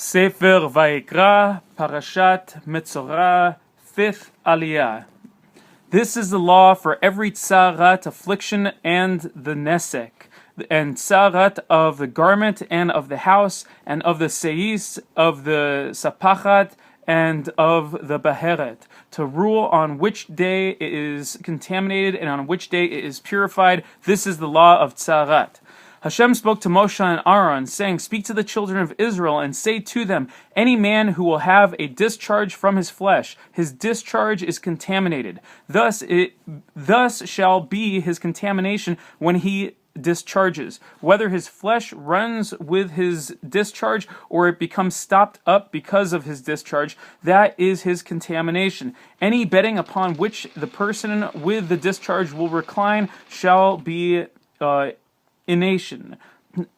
Sefer Vayikra, Parashat, Metzora, 5th Aliyah. This is the law for every tzarat, affliction, and the nesek, and tzarat of the garment, and of the house, and of the seis, of the sapachat, and of the baheret, to rule on which day it is contaminated and on which day it is purified. This is the law of tzarat. Hashem spoke to Moshe and Aaron, saying, "Speak to the children of Israel and say to them, any man who will have a discharge from his flesh, his discharge is contaminated. Thus shall be his contamination when he discharges, whether his flesh runs with his discharge or it becomes stopped up because of his discharge, that is his contamination. Any bedding upon which the person with the discharge will recline shall be ination.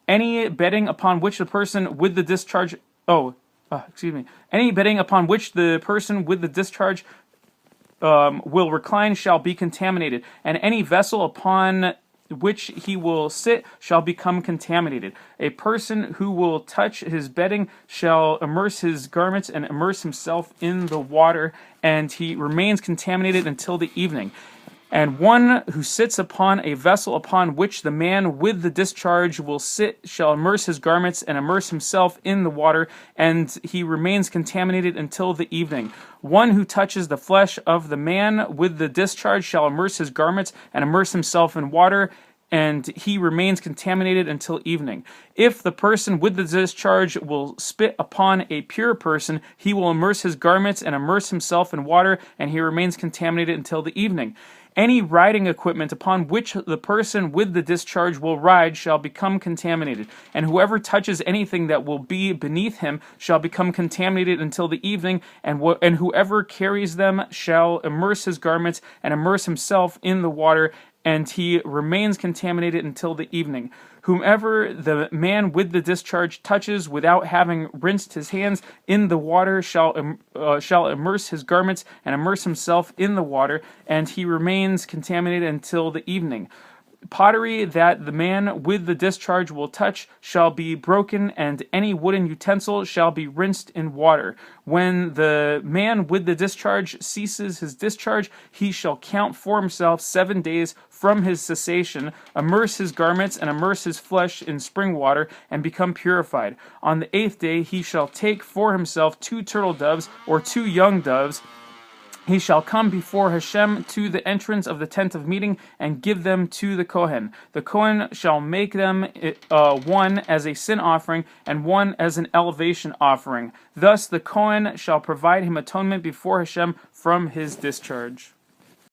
Any bedding upon which the person with the discharge any bedding upon which the person with the discharge will recline shall be contaminated, and any vessel upon which he will sit shall become contaminated. A person who will touch his bedding shall immerse his garments and immerse himself in the water, and he remains contaminated until the evening. And one who sits upon a vessel upon which the man with the discharge will sit shall immerse his garments and immerse himself in the water, and he remains contaminated until the evening. One who touches the flesh of the man with the discharge shall immerse his garments and immerse himself in water, and he remains contaminated until evening. If the person with the discharge will spit upon a pure person, he will immerse his garments and immerse himself in water, and he remains contaminated until the evening. Any riding equipment upon which the person with the discharge will ride shall become contaminated, and whoever touches anything that will be beneath him shall become contaminated until the evening, and whoever carries them shall immerse his garments and immerse himself in the water, and he remains contaminated until the evening. Whomever the man with the discharge touches without having rinsed his hands in the water shall immerse his garments and immerse himself in the water, and he remains contaminated until the evening. Pottery that the man with the discharge will touch shall be broken, and any wooden utensil shall be rinsed in water. When the man with the discharge ceases his discharge, he shall count for himself 7 days from his cessation, immerse his garments and immerse his flesh in spring water, and become purified. On the 8th day he shall take for himself 2 turtle doves or 2 young doves. He shall come before Hashem to the entrance of the tent of meeting and give them to the Kohen. The Kohen shall make them one as a sin offering and one as an elevation offering. Thus the Kohen shall provide him atonement before Hashem from his discharge.